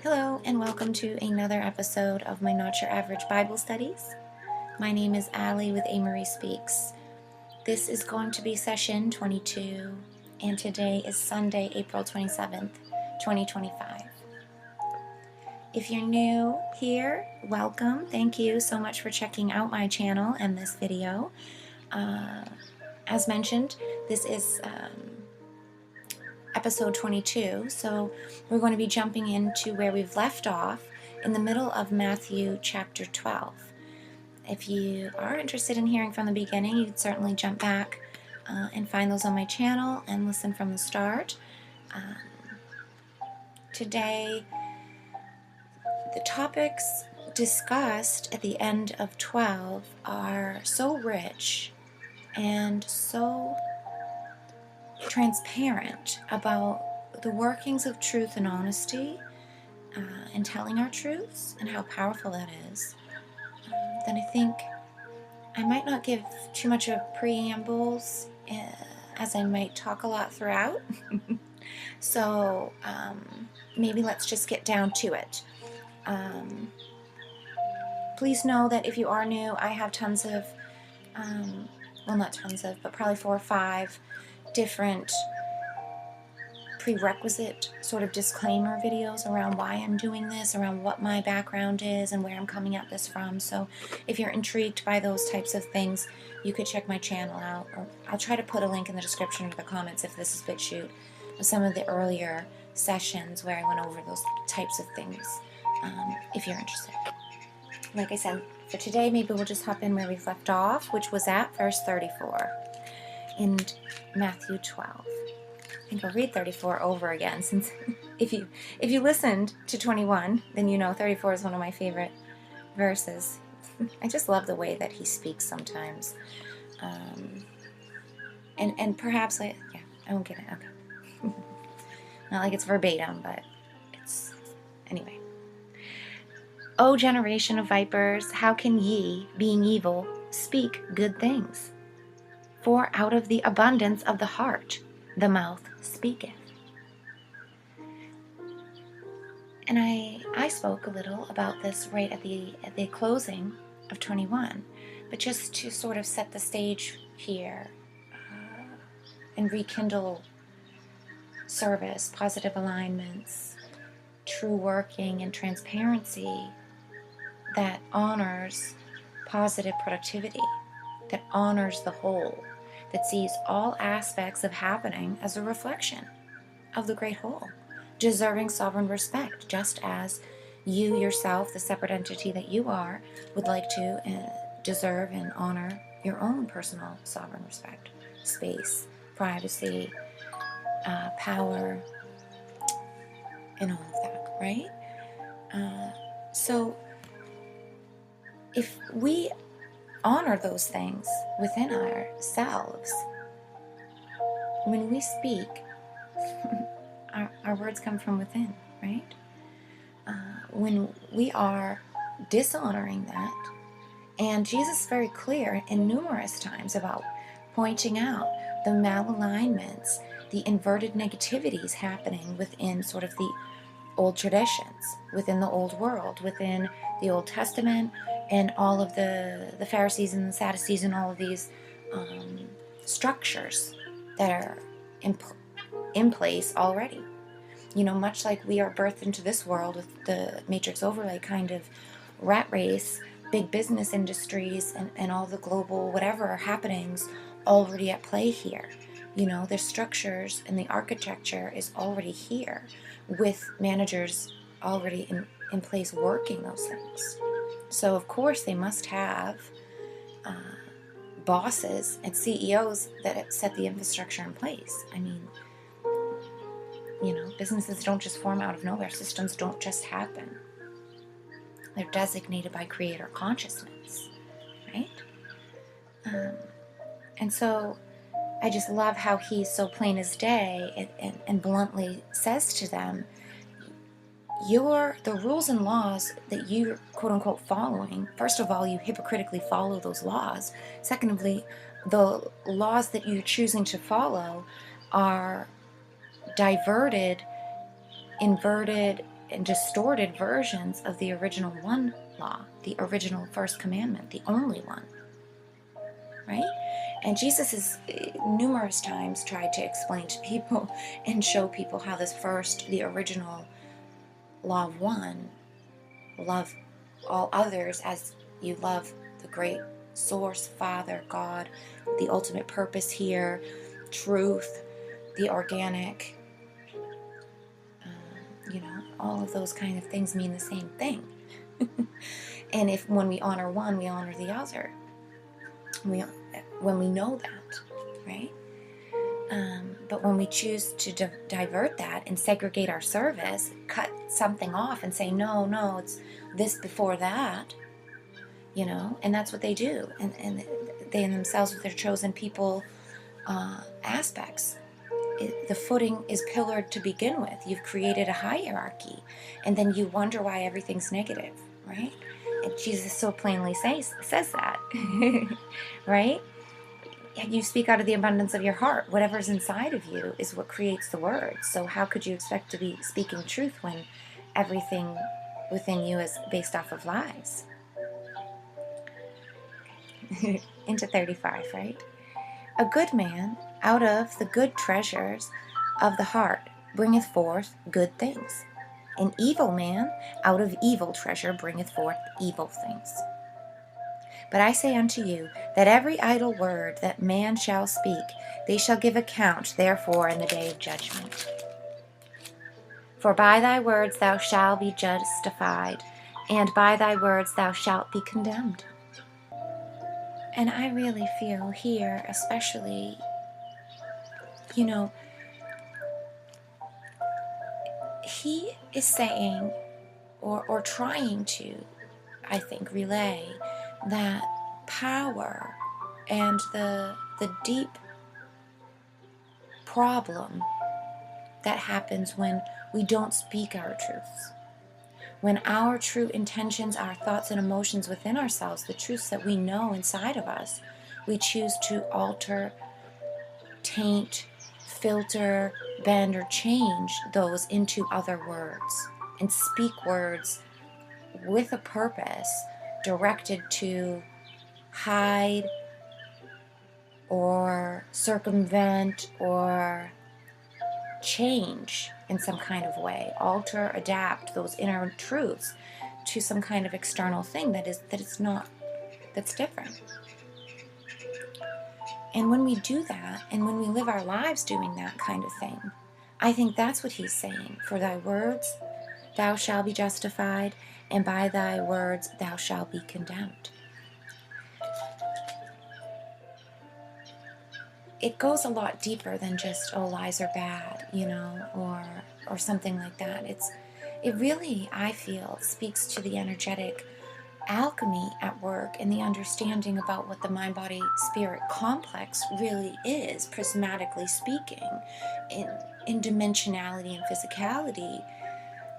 Hello, and welcome to another episode of my Not Your Average Bible Studies. My name is Allie with A. Marie Speaks. This is going to be session 22, and today is Sunday, April 27th, 2025. If you're new here, welcome. Thank you so much for checking out my channel and this video. As mentioned, this is episode 22, so we're going to be jumping into where we've left off in the middle of Matthew chapter 12. If you are interested in hearing from the beginning, you can certainly jump back and find those on my channel and listen from the start. Today, the topics discussed at the end of 12 are so rich and so transparent about the workings of truth and honesty and telling our truths and how powerful that is, then I think I might not give too much of preambles as I might talk a lot throughout. So maybe let's just get down to it. Please know that if you are new, I have tons of, well, not tons of, but probably 4 or 5 different prerequisite sort of disclaimer videos around why I'm doing this, around what my background is and where I'm coming at this from. So if you're intrigued by those types of things, you could check my channel out, or I'll try to put a link in the description or the comments if this is BitChute of some of the earlier sessions where I went over those types of things, if you're interested. Like I said, for today, maybe we'll just hop in where we've left off, which was at verse 34 in Matthew 12. I think I'll read 34 over again, since if you listened to 21, then you know 34 is one of my favorite verses. I just love the way that he speaks sometimes. And perhaps I won't get it. Okay. Not like it's verbatim, but it's anyway. O generation of vipers, how can ye, being evil, speak good things? For out of the abundance of the heart the mouth speaketh. And I spoke a little about this right at the closing of 21, but just to sort of set the stage here and rekindle service, positive alignments, true working and transparency that honors positive productivity, that honors the whole, that sees all aspects of happening as a reflection of the great whole, deserving sovereign respect, just as you yourself, the separate entity that you are, would like to deserve and honor your own personal sovereign respect, space, privacy, power, and all of that, right? So if we honor those things within ourselves, when we speak, our words come from within, right? When we are dishonoring that, and Jesus is very clear in numerous times about pointing out the malalignments, the inverted negativities happening within sort of the old traditions, within the old world, within the Old Testament, and all of the Pharisees and the Sadducees and all of these structures that are in place already. You know, much like we are birthed into this world with the matrix overlay kind of rat race, big business industries and all the global whatever happenings already at play here. You know, the structures and the architecture is already here with managers already in place working those things. So of course they must have bosses and CEOs that set the infrastructure in place. I mean, you know, businesses don't just form out of nowhere. Systems don't just happen. They're designated by creator consciousness, right? And so I just love how he's so plain as day and bluntly says to them, the rules and laws that you're quote unquote following, first of all, you hypocritically follow those laws. Secondly, the laws that you're choosing to follow are diverted, inverted, and distorted versions of the original one law, the original first commandment, the only one, right? And Jesus has numerous times tried to explain to people and show people how this first, the original law of one, love all others as you love the great source, Father, God, the ultimate purpose here, truth, the organic, all of those kind of things mean the same thing. And when we honor one, we honor the other. When we know that, right? But when we choose to divert that and segregate our service, cut something off and say, no, it's this before that, and that's what they do. And they in themselves with their chosen people aspects. The footing is pillared to begin with. You've created a hierarchy, and then you wonder why everything's negative, right? And Jesus so plainly says that, right? You speak out of the abundance of your heart. Whatever's inside of you is what creates the words. So how could you expect to be speaking truth when everything within you is based off of lies? Into 35, right? A good man out of the good treasures of the heart bringeth forth good things. An evil man out of evil treasure bringeth forth evil things. But I say unto you, that every idle word that man shall speak, they shall give account therefore in the day of judgment. For by thy words thou shalt be justified, and by thy words thou shalt be condemned. And I really feel here, especially, he is saying, or trying to, I think, relay that power and the deep problem that happens when we don't speak our truths. When our true intentions, our thoughts and emotions within ourselves, the truths that we know inside of us, we choose to alter, taint, filter, bend, or change those into other words and speak words with a purpose directed to hide or circumvent or change in some kind of way, alter, adapt those inner truths to some kind of external thing that's different. And when we do that, and when we live our lives doing that kind of thing, I think that's what he's saying. For thy words thou shalt be justified, and by thy words thou shalt be condemned. It goes a lot deeper than just, lies are bad, or something like that. It really, I feel, speaks to the energetic alchemy at work and the understanding about what the mind-body-spirit complex really is, prismatically speaking. In dimensionality and physicality,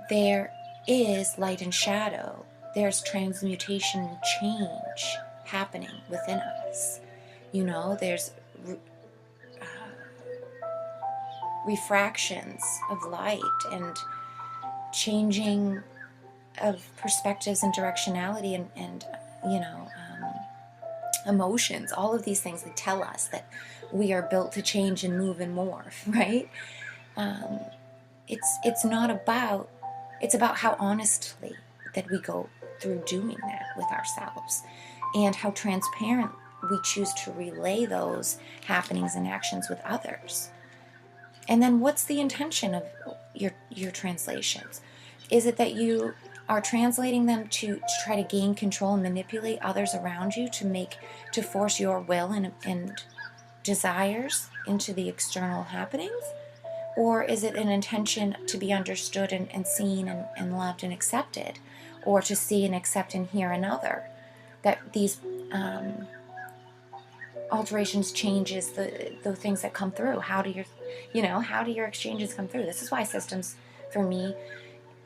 there is light and shadow. There's transmutation and change happening within us. There's refractions of light and changing of perspectives and directionality and emotions. All of these things that tell us that we are built to change and move and morph, right? It's about how honestly that we go through doing that with ourselves, and how transparent we choose to relay those happenings and actions with others. And then what's the intention of your translations? Is it that you are translating them to try to gain control and manipulate others around you to force your will and desires into the external happenings? Or is it an intention to be understood and seen and loved and accepted? Or to see and accept and hear another? That these alterations, changes, the things that come through. How do your exchanges come through? This is why systems, for me,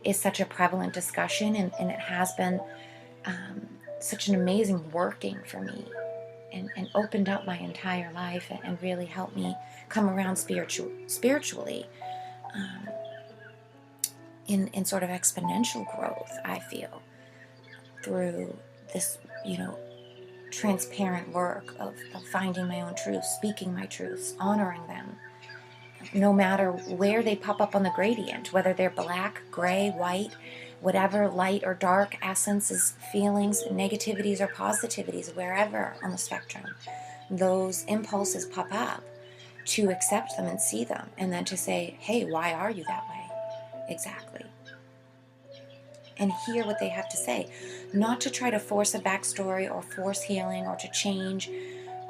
is such a prevalent discussion, and it has been such an amazing working for me, and opened up my entire life and really helped me come around spiritually. in sort of exponential growth, I feel, through this, transparent work of finding my own truths, speaking my truths, honoring them, no matter where they pop up on the gradient, whether they're black, gray, white, whatever light or dark essences, feelings, negativities or positivities, wherever on the spectrum those impulses pop up, to accept them and see them, and then to say, hey, why are you that way? Exactly. And hear what they have to say. Not to try to force a backstory or force healing or to change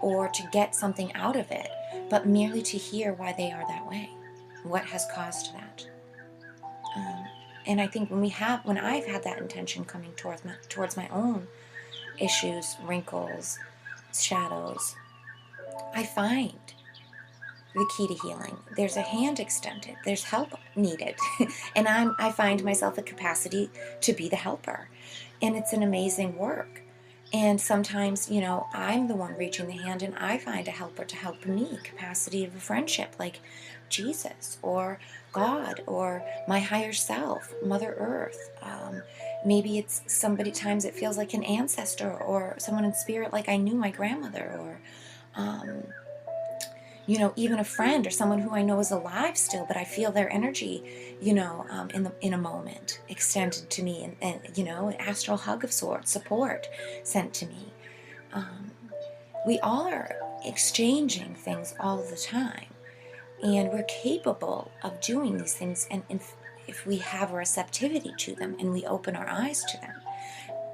or to get something out of it, but merely to hear why they are that way. What has caused that? And I think when I've had that intention coming towards my own issues, wrinkles, shadows, I find the key to healing. There's a hand extended. There's help needed. And I find myself a capacity to be the helper. And it's an amazing work. And sometimes, I'm the one reaching the hand and I find a helper to help me, capacity of a friendship like Jesus or God or my higher self, Mother Earth. Maybe it's times it feels like an ancestor or someone in spirit like I knew my grandmother, or even a friend or someone who I know is alive still, but I feel their energy, in a moment extended to me, and an astral hug of sorts, support sent to me. We all are exchanging things all the time, and we're capable of doing these things, and if we have a receptivity to them and we open our eyes to them.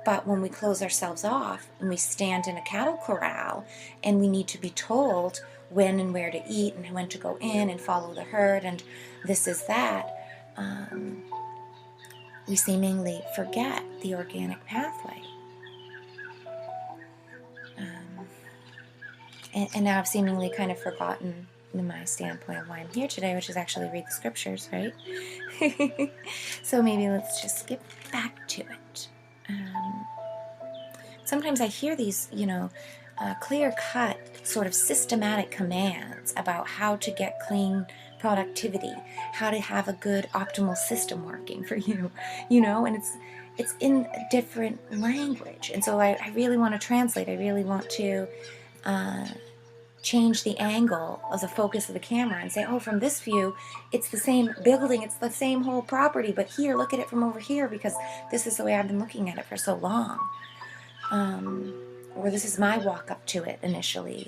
But when we close ourselves off and we stand in a cattle corral and we need to be told when and where to eat and when to go in and follow the herd and this is that, we seemingly forget the organic pathway. And now I've seemingly kind of forgotten my standpoint of why I'm here today, which is actually read the scriptures, right? So maybe let's just skip back to it. Sometimes I hear these, clear-cut, sort of systematic commands about how to get clean productivity, how to have a good optimal system working for you, and it's in a different language. And so I really want to translate. I really want to change the angle of the focus of the camera and say, oh, from this view, it's the same building, it's the same whole property, but here, look at it from over here, because this is the way I've been looking at it for so long. Or this is my walk up to it initially,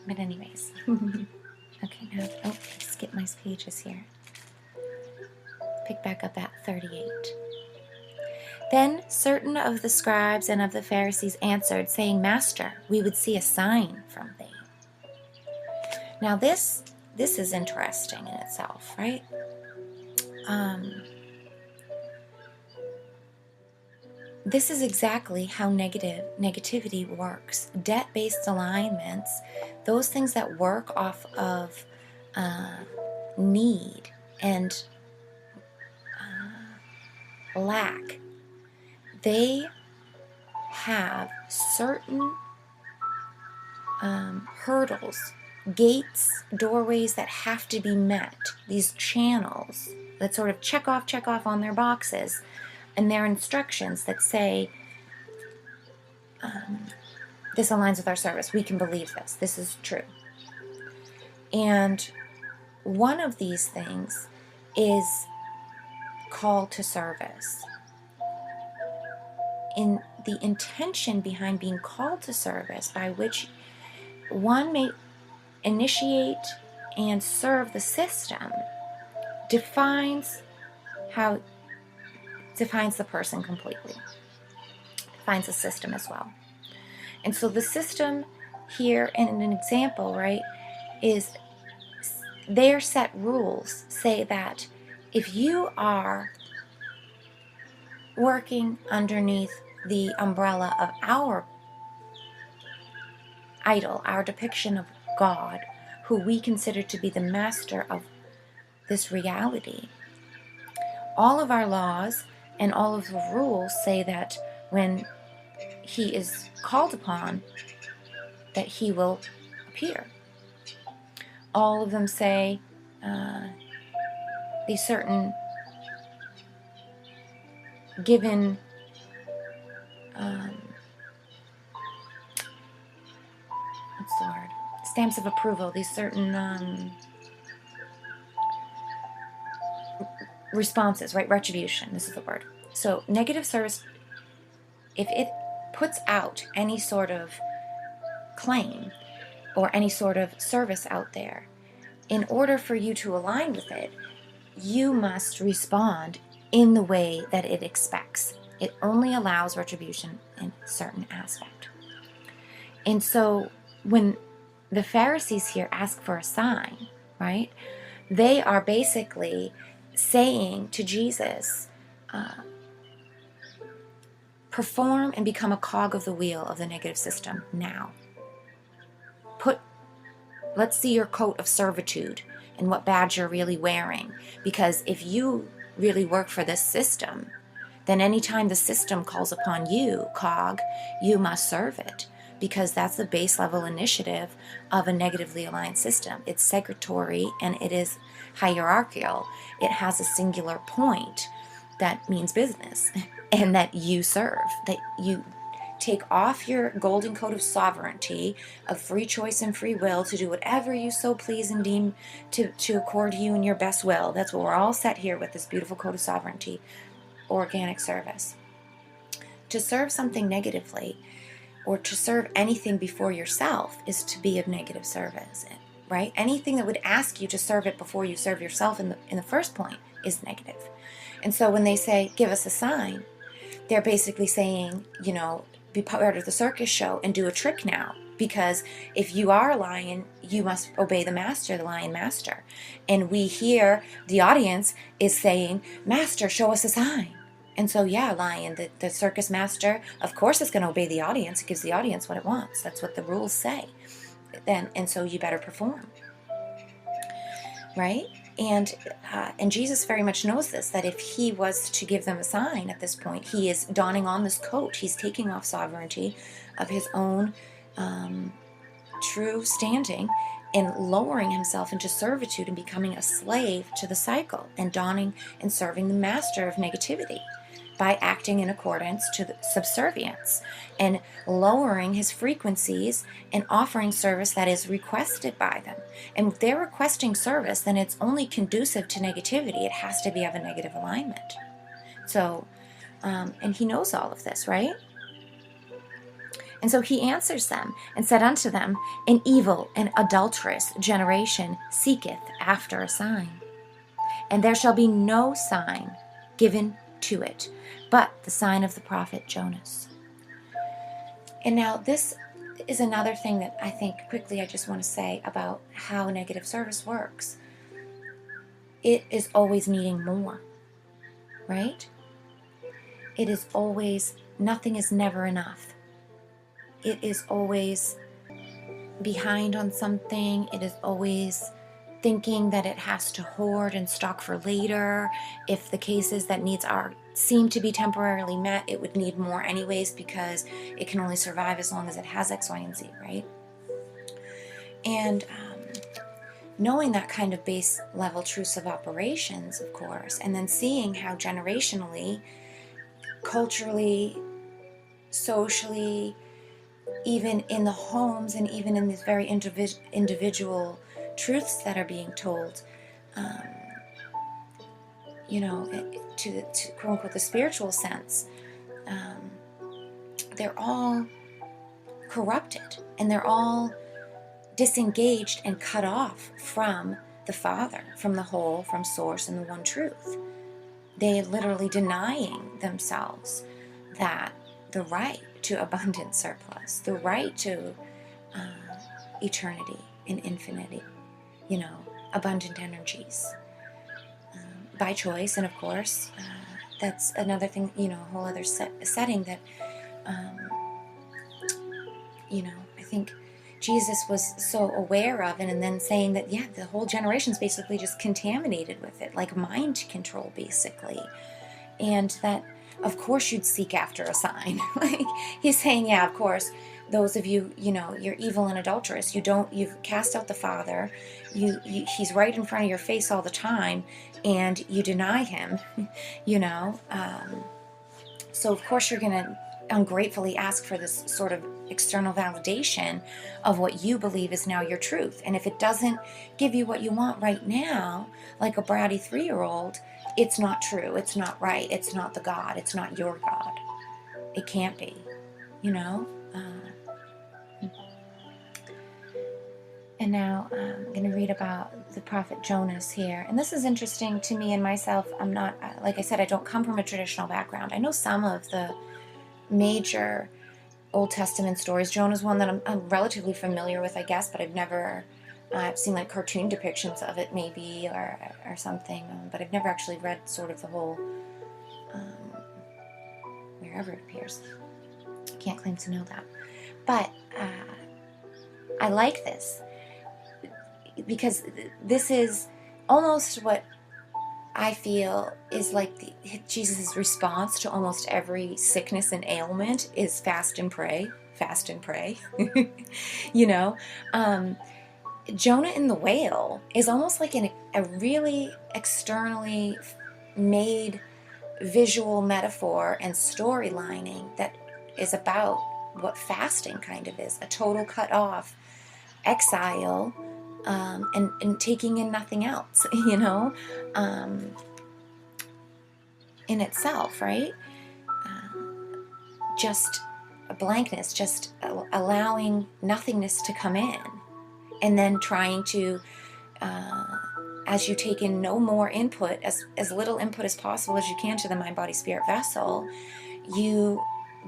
But anyways. Okay, now, skip my pages here. Pick back up at 38. Then certain of the scribes and of the Pharisees answered, saying, Master, we would see a sign from thee. Now this is interesting in itself, right? This is exactly how negativity works. Debt-based alignments, those things that work off of need and lack, they have certain hurdles, gates, doorways that have to be met, these channels that sort of check off on their boxes and their instructions that say, this aligns with our service, we can believe this is true. And one of these things is call to service. In the intention behind being called to service, by which one may initiate and serve the system, defines the person completely, defines the system as well. And so the system here, in an example, right, is their set rules say that if you are working underneath the umbrella of our idol, our depiction of God, who we consider to be the master of this reality, all of our laws and all of the rules say that when he is called upon, that he will appear. all of them say these certain given what's the word? Stamps of approval, these certain responses, right? Retribution, this is the word. So negative service, if it puts out any sort of claim or any sort of service out there, in order for you to align with it, you must respond in the way that it expects. It only allows retribution in a certain aspect. And so when the Pharisees here ask for a sign, right, they are basically saying to Jesus, perform and become a cog of the wheel of the negative system now. Let's see your coat of servitude and what badge you're really wearing. Because if you really work for this system, then anytime the system calls upon you, cog, you must serve it. Because that's the base level initiative of a negatively aligned system. It's segregatory and it is hierarchical. It has a singular point that means business and that you serve, that you take off your golden coat of sovereignty, of free choice and free will to do whatever you so please and deem to accord you in your best will. That's what we're all set here with, this beautiful coat of sovereignty, organic service. To serve something negatively or to serve anything before yourself is to be of negative service, right? Anything that would ask you to serve it before you serve yourself in the first point is negative. And so when they say, give us a sign, they're basically saying, be part of the circus show and do a trick now. Because if you are a lion, you must obey the master, the lion master. And we hear the audience is saying, Master, show us a sign. And so, lion, the circus master, of course is going to obey the audience. It gives the audience what it wants. That's what the rules say. And so you better perform. Right? And Jesus very much knows this, that if he was to give them a sign at this point, he is donning on this coat. He's taking off sovereignty of his own true standing and lowering himself into servitude and becoming a slave to the cycle and donning and serving the master of negativity by acting in accordance to the subservience and lowering his frequencies and offering service that is requested by them. And if they're requesting service, then it's only conducive to negativity. It has to be of a negative alignment. So, and he knows all of this, right? And so he answers them and said unto them, an evil and adulterous generation seeketh after a sign. And there shall be no sign given to it, but the sign of the prophet Jonas. And now this is another thing that I think quickly I just want to say about how negative service works. It is always needing more, right? It is always, nothing is never enough. It is always behind on something. It is always thinking that it has to hoard and stock for later. If the cases that needs seem to be temporarily met, it would need more anyways because it can only survive as long as it has X, Y, and Z, right? And knowing that kind of base level truths of operations, of course, and then seeing how generationally, culturally, socially, even in the homes and even in these very individual truths that are being told, to quote unquote the spiritual sense, they're all corrupted and they're all disengaged and cut off from the Father, from the whole, from source and the one truth. They literally denying themselves that the right to abundant surplus, the right to eternity and infinity, abundant energies by choice. And of course, that's another thing, a whole other setting that, I think Jesus was so aware of, and then saying that, the whole generation's basically just contaminated with it, like mind control, basically. And that, of course, you'd seek after a sign. Like, he's saying, of course, those of you, you're evil and adulterous. You've cast out the Father. He's right in front of your face all the time, and you deny him, so of course you're going to ungratefully ask for this sort of external validation of what you believe is now your truth. And if it doesn't give you what you want right now, like a bratty 3-year-old, it's not true, it's not right, it's not the God, it's not your God. It can't be, And now I'm going to read about the prophet Jonas here. And this is interesting to me and myself. I'm not, like I said, I don't come from a traditional background. I know some of the major Old Testament stories. Jonah's one that I'm relatively familiar with, I guess, but I've never seen like cartoon depictions of it maybe or something. But I've never actually read sort of the whole, wherever it appears. I can't claim to know that. But I like this, because this is almost what I feel is like Jesus' response to almost every sickness and ailment is fast and pray, fast and pray. Jonah in the whale is almost like a really externally made visual metaphor and storylining that is about what fasting kind of is, a total cut off, exile, and taking in nothing else, in itself, right? Just a blankness, just allowing nothingness to come in, and then trying to, as you take in no more input, as little input as possible as you can to the mind, body, spirit vessel, you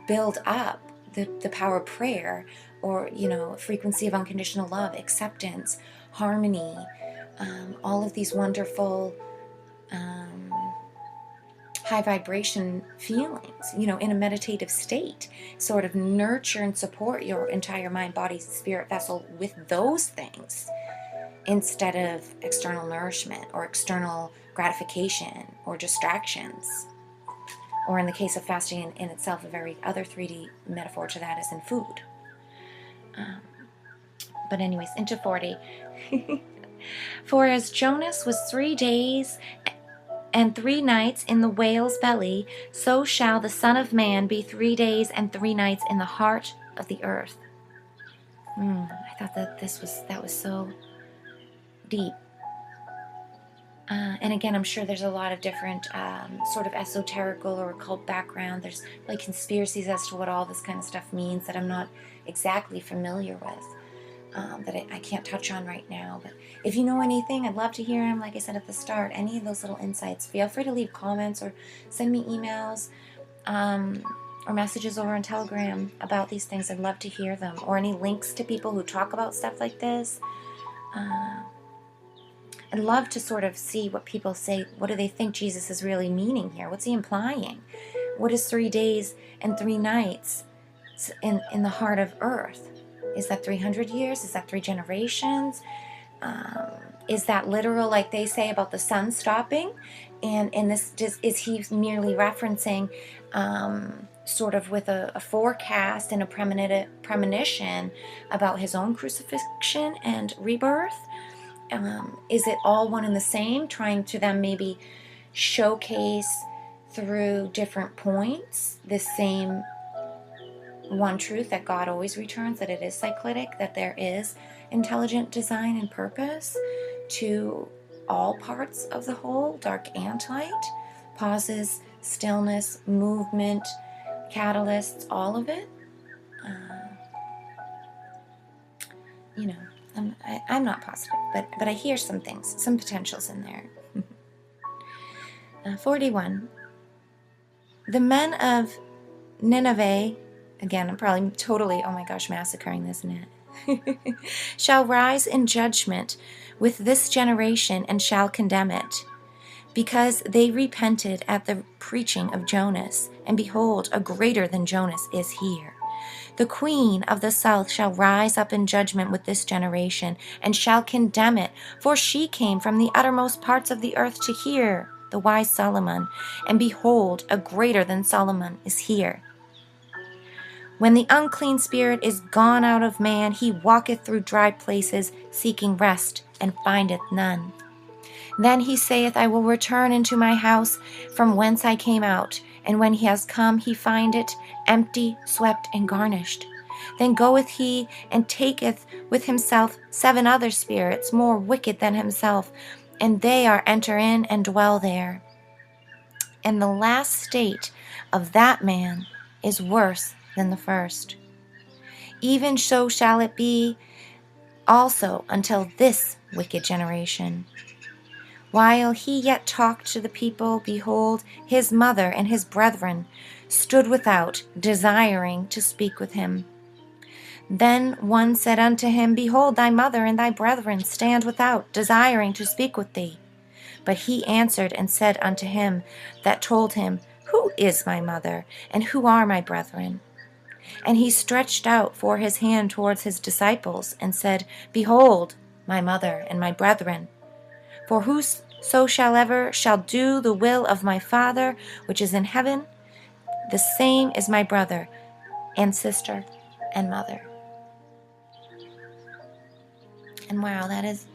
build up the power of prayer, or frequency of unconditional love, acceptance, harmony, all of these wonderful high vibration feelings, in a meditative state. Sort of nurture and support your entire mind, body, spirit vessel with those things, instead of external nourishment or external gratification or distractions. Or in the case of fasting in itself, a very other 3D metaphor to that is in food. But anyways, into 40. For as Jonas was 3 days and 3 nights in the whale's belly, so shall the Son of Man be 3 days and 3 nights in the heart of the earth. I thought that that was so deep. And again, I'm sure there's a lot of different sort of esoterical or occult background. There's like conspiracies as to what all this kind of stuff means that I'm not exactly familiar with, that I can't touch on right now. But if you know anything, I'd love to hear them. Like I said at the start, any of those little insights, feel free to leave comments or send me emails or messages over on Telegram about these things. I'd love to hear them, or any links to people who talk about stuff like this. I'd love to sort of see what people say. What do they think Jesus is really meaning here? What's he implying? What is 3 days and 3 nights in the heart of earth? Is that 300 years? Is that 3 generations? Is that literal, like they say about the sun stopping? And is he merely referencing sort of with a forecast and a premonition about his own crucifixion and rebirth? Is it all one and the same, trying to then maybe showcase through different points this same one truth, that God always returns, that it is cyclic, that there is intelligent design and purpose to all parts of the whole, dark and light, pauses, stillness, movement, catalysts, all of it? I'm not positive, but I hear some things, some potentials in there. 41. The men of Nineveh, again, I'm probably totally, oh my gosh, massacring this, isn't it? Shall rise in judgment with this generation and shall condemn it, because they repented at the preaching of Jonas, and behold, a greater than Jonas is here. The queen of the south shall rise up in judgment with this generation, and shall condemn it, for she came from the uttermost parts of the earth to hear the wise Solomon, and behold, a greater than Solomon is here. When the unclean spirit is gone out of man, he walketh through dry places, seeking rest, and findeth none. Then he saith, I will return into my house from whence I came out. And when he has come, he find it empty, swept, and garnished. Then goeth he and taketh with himself 7 other spirits, more wicked than himself, and they are enter in and dwell there. And the last state of that man is worse than the first. Even so shall it be also until this wicked generation. While he yet talked to the people, behold, his mother and his brethren stood without, desiring to speak with him. Then one said unto him, Behold, thy mother and thy brethren stand without, desiring to speak with thee. But he answered and said unto him that told him, Who is my mother, and who are my brethren? And he stretched out for his hand towards his disciples, and said, Behold, my mother and my brethren. For whosoever shall do the will of my Father which is in heaven, the same is my brother and sister and mother. And wow, that is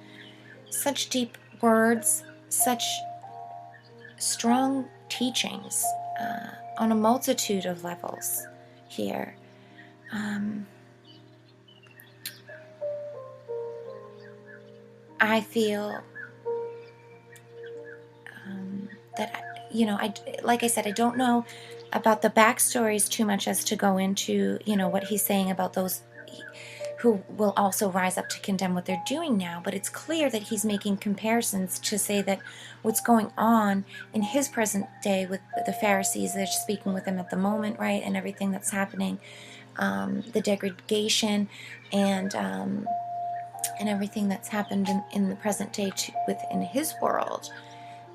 such deep words, such strong teachings on a multitude of levels here. I feel that, like I said, I don't know about the backstories too much as to go into, what he's saying about those who will also rise up to condemn what they're doing now. But it's clear that he's making comparisons to say that what's going on in his present day with the Pharisees that are speaking with him at the moment, right, and everything that's happening, the degradation and everything that's happened in the present day within his world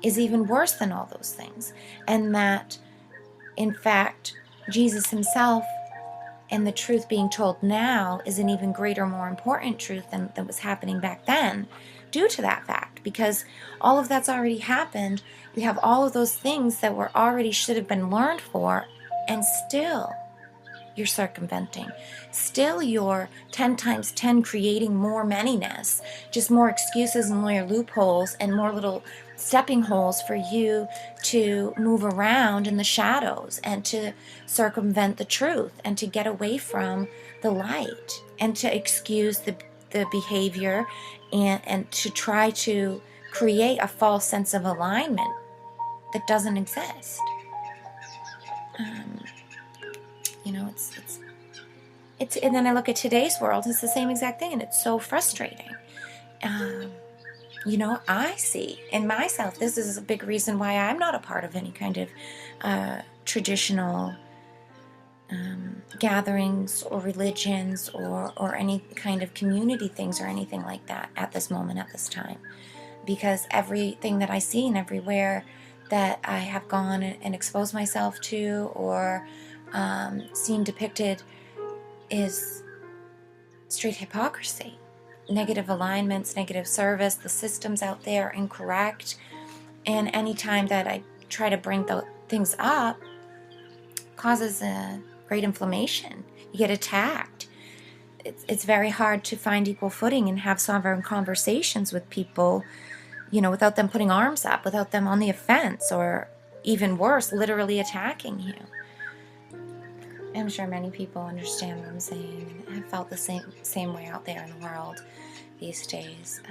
is even worse than all those things. And that, in fact, Jesus himself and the truth being told now is an even greater, more important truth than was happening back then, due to that fact. Because all of that's already happened. We have all of those things that were already should have been learned for, and still you're circumventing. Still you're 10 times 10 creating more manyness, just more excuses and more loopholes and more little stepping holes for you to move around in the shadows and to circumvent the truth and to get away from the light and to excuse the behavior and to try to create a false sense of alignment that doesn't exist. It's and then I look at today's world, it's the same exact thing, and it's so frustrating. I see in myself, this is a big reason why I'm not a part of any kind of traditional gatherings or religions or any kind of community things or anything like that at this moment, at this time. Because everything that I see and everywhere that I have gone and exposed myself to or seen depicted is straight hypocrisy. Negative alignments, negative service, the systems out there are incorrect. And any time that I try to bring things up causes a great inflammation. You get attacked. It's very hard to find equal footing and have sovereign conversations with people, without them putting arms up, without them on the offense, or even worse, literally attacking you. I'm sure many people understand what I'm saying and have felt the same way out there in the world these days.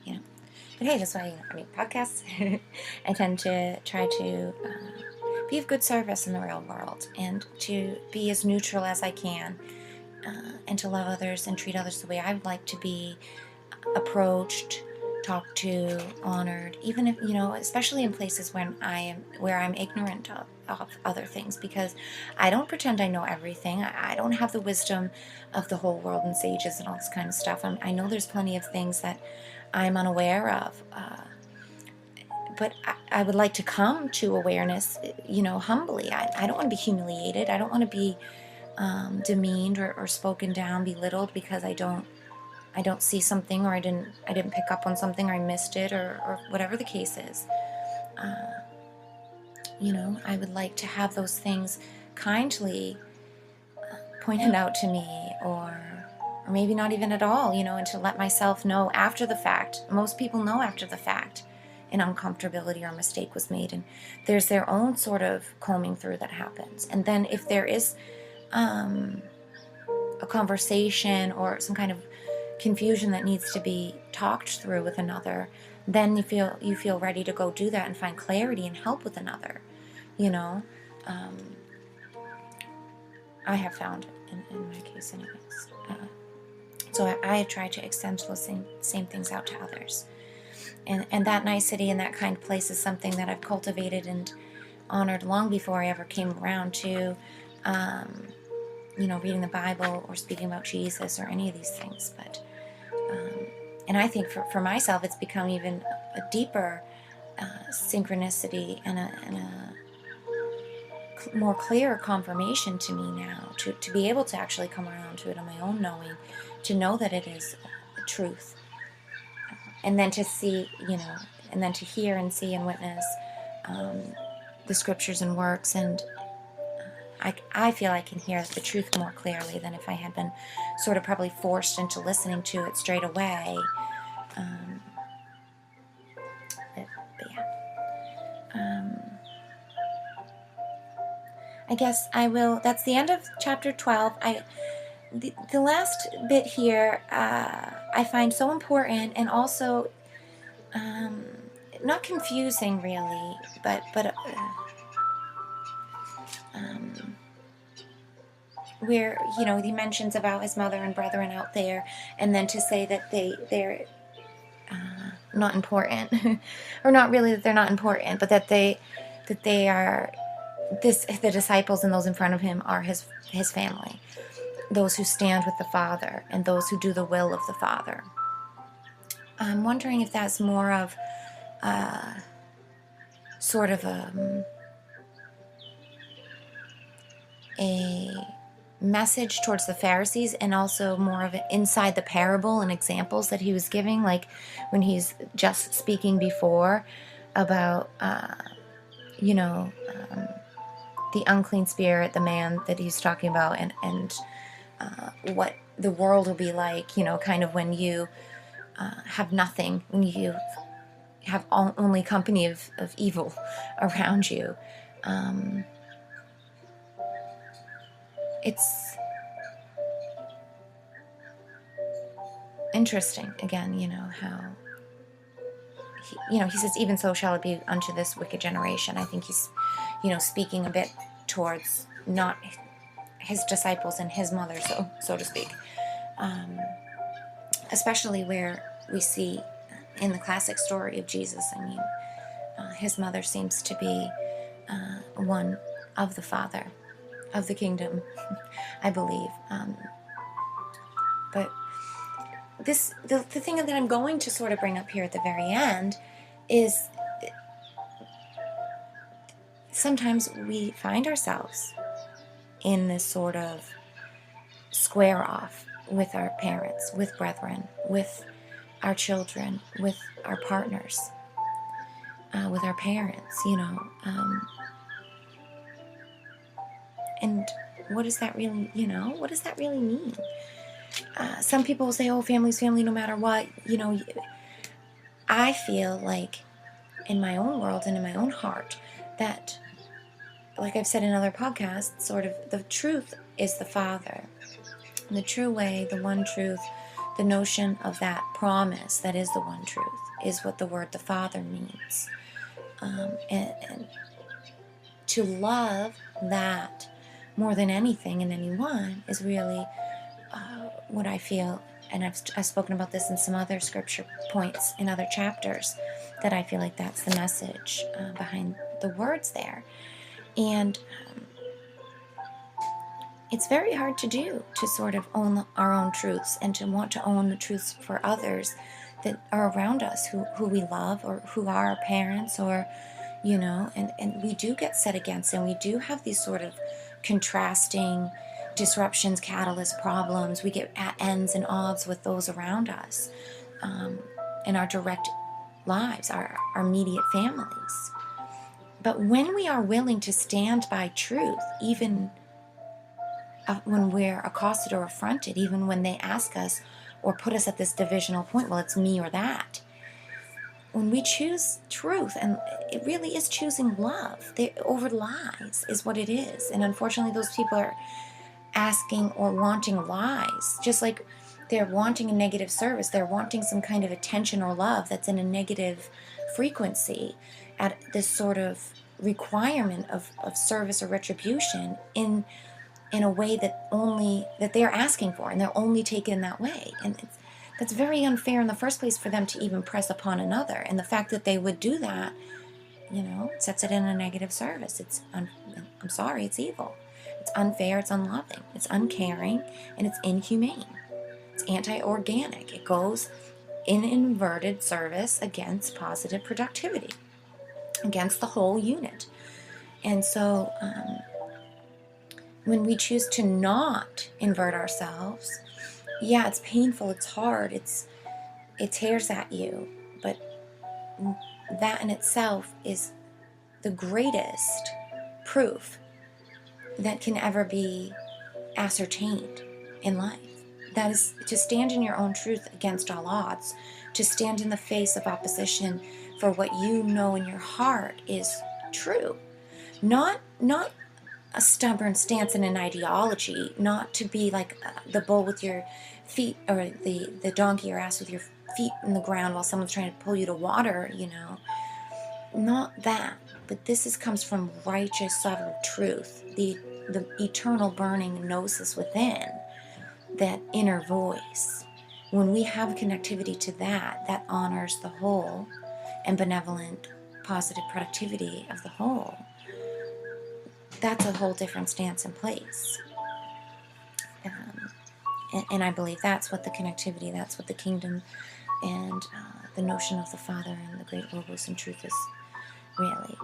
But hey, that's why podcasts. I tend to try to be of good service in the real world and to be as neutral as I can, and to love others and treat others the way I would like to be approached, talked to, honored, even if, especially in places where I'm ignorant of other things, because I don't pretend I know everything. I don't have the wisdom of the whole world and sages and all this kind of stuff. I know there's plenty of things that I'm unaware of, but I would like to come to awareness, humbly. I don't want to be humiliated. I don't want to be demeaned or spoken down, belittled because I don't see something, or I didn't pick up on something, or I missed it, or whatever the case is. I would like to have those things kindly pointed out to me, or maybe not even at all, and to let myself know after the fact. Most people know after the fact an uncomfortability or a mistake was made, and there's their own sort of combing through that happens. And then if there is a conversation or some kind of confusion that needs to be talked through with another, then you feel ready to go do that and find clarity and help with another. I have found in my case anyways. So I try to extend those same things out to others. And that nicety and that kind place is something that I've cultivated and honored long before I ever came around to, reading the Bible or speaking about Jesus or any of these things. But, and I think for myself, it's become even a deeper synchronicity and a more clear confirmation to me now, to be able to actually come around to it on my own knowing, to know that it is a truth. And then to see, and then to hear and see and witness the scriptures and works. And I feel I can hear the truth more clearly than if I had been sort of probably forced into listening to it straight away. But yeah. I guess I will, that's the end of chapter 12. The last bit here I find so important, and also not confusing really, but where he mentions about his mother and brethren out there, and then to say that they're not important, or not really that they're not important, but that they are the disciples and those in front of him are his family. Those who stand with the Father and those who do the will of the Father. I'm wondering if that's more of sort of a message towards the Pharisees, and also more of an inside the parable and examples that he was giving, like when he's just speaking before about, the unclean spirit, the man that he's talking about, and what the world will be like, kind of when you have nothing, when you have only company of evil around you. It's interesting, again, how he says, even so shall it be unto this wicked generation. I think he's, speaking a bit towards not his disciples and his mother, so to speak. Especially where we see in the classic story of Jesus, his mother seems to be one of the Father, of the kingdom, I believe. But the thing that I'm going to sort of bring up here at the very end is sometimes we find ourselves in this sort of square off with our parents, with brethren, with our children, with our partners, with our parents, and what does that really, what does that really mean? Some people will say, oh, family's family no matter what. I feel like in my own world and in my own heart that, like I've said in other podcasts, sort of the truth is the Father. The true way, the one truth, the notion of that promise that is the one truth is what the word the Father means. And to love that more than anything and anyone is really what I feel, and I've spoken about this in some other scripture points in other chapters, that I feel like that's the message behind the words there. And it's very hard to do, to sort of own our own truths and to want to own the truths for others that are around us, who we love, or who are our parents, or, and we do get set against, and we do have these sort of contrasting disruptions, catalysts, problems. We get at ends and odds with those around us in our direct lives, our immediate families. But when we are willing to stand by truth, even when we're accosted or affronted, even when they ask us or put us at this divisional point, well, it's me or that. When we choose truth, and it really is choosing love over lies is what it is. And unfortunately, those people are asking or wanting lies, just like they're wanting a negative service. They're wanting some kind of attention or love that's in a negative frequency at this sort of requirement of service or retribution in a way that they're asking for, and they're only taken that way. And that's very unfair in the first place for them to even press upon another. And the fact that they would do that, sets it in a negative service. I'm sorry, it's evil. It's unfair, it's unloving, it's uncaring, and it's inhumane. It's anti-organic. It goes in inverted service against positive productivity, against the whole unit. And so when we choose to not invert ourselves, yeah, it's painful, it's hard, it tears at you, but that in itself is the greatest proof that can ever be ascertained in life. That is to stand in your own truth against all odds, to stand in the face of opposition for what you know in your heart is true. Not a stubborn stance in an ideology, not to be like the bull with your feet, or the donkey or ass with your feet in the ground while someone's trying to pull you to water, Not that, but this comes from righteous, subtle truth, the eternal burning gnosis within, that inner voice. When we have connectivity to that honors the whole and benevolent, positive productivity of the whole, that's a whole different stance in place. And I believe that's what the connectivity, that's what the kingdom and the notion of the Father and the great Logos and truth is really.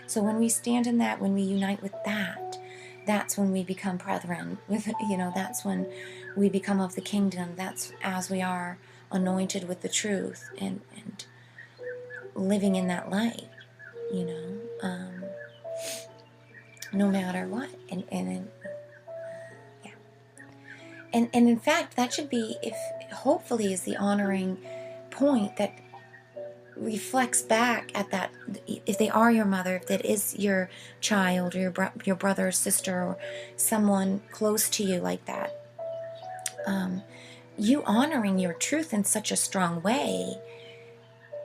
So when we stand in that, when we unite with that, that's when we become brethren. That's when we become of the kingdom. That's as we are anointed with the truth and living in that light, no matter what. And in fact, that should be, hopefully is the honoring point that reflects back at that, if they are your mother, if that is your child, or your brother or sister, or someone close to you like that, you honoring your truth in such a strong way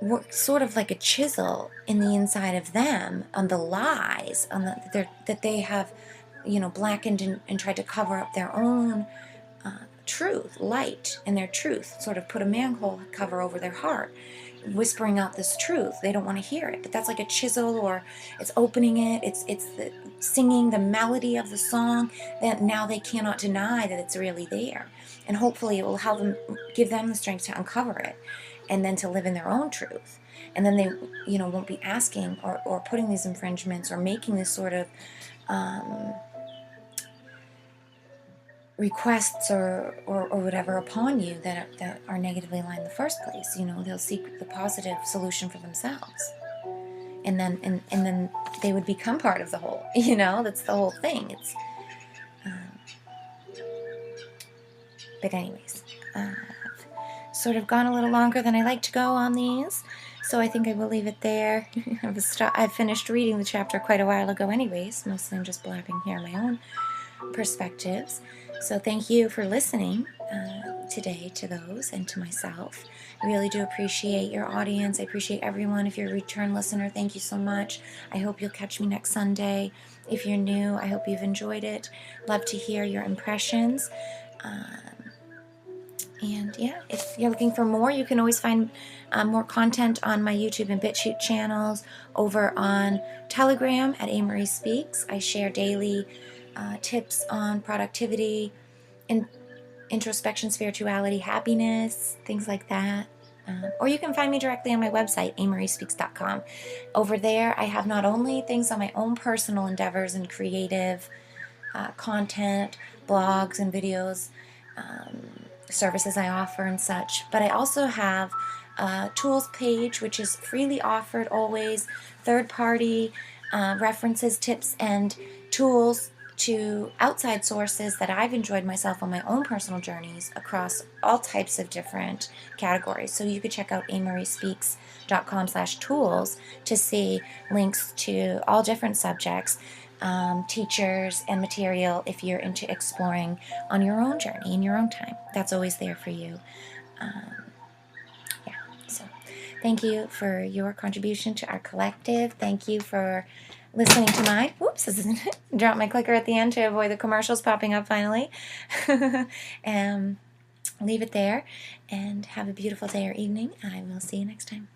works sort of like a chisel in the inside of them on the lies that they have, blackened and tried to cover up their own truth, light, and their truth, sort of put a manhole cover over their heart, whispering out this truth. They don't want to hear it, but that's like a chisel, or it's opening it, it's the singing the melody of the song, that now they cannot deny that it's really there. And hopefully it will help them, give them the strength to uncover it, and then to live in their own truth. And then they, won't be asking or putting these infringements or making this sort of requests or whatever upon you that are negatively aligned in the first place. They'll seek the positive solution for themselves, and then they would become part of the whole. That's the whole thing. It's but anyways, I've sort of gone a little longer than I like to go on these, so I think I will leave it there. I've finished reading the chapter quite a while ago anyways. Mostly I'm just blabbing here my own perspectives. So thank you for listening today to those and to myself. I really do appreciate your audience. I appreciate everyone. If you're a return listener, thank you so much. I hope you'll catch me next Sunday. If you're new, I hope you've enjoyed it. Love to hear your impressions. And yeah, if you're looking for more, you can always find more content on my YouTube and BitChute channels, over on Telegram at Amory Speaks. I share daily tips on productivity, introspection, spirituality, happiness, things like that. Or you can find me directly on my website, amoryspeaks.com. Over there, I have not only things on my own personal endeavors and creative content, blogs and videos, services I offer and such, but I also have a tools page, which is freely offered always, third-party references, tips, and tools to outside sources that I've enjoyed myself on my own personal journeys across all types of different categories. So you could check out amariespeaks.com/tools to see links to all different subjects, teachers, and material if you're into exploring on your own journey in your own time. That's always there for you. Yeah, so thank you for your contribution to our collective. Thank you for listening to my, whoops, drop my clicker at the end to avoid the commercials popping up finally. Leave it there and have a beautiful day or evening. I will see you next time.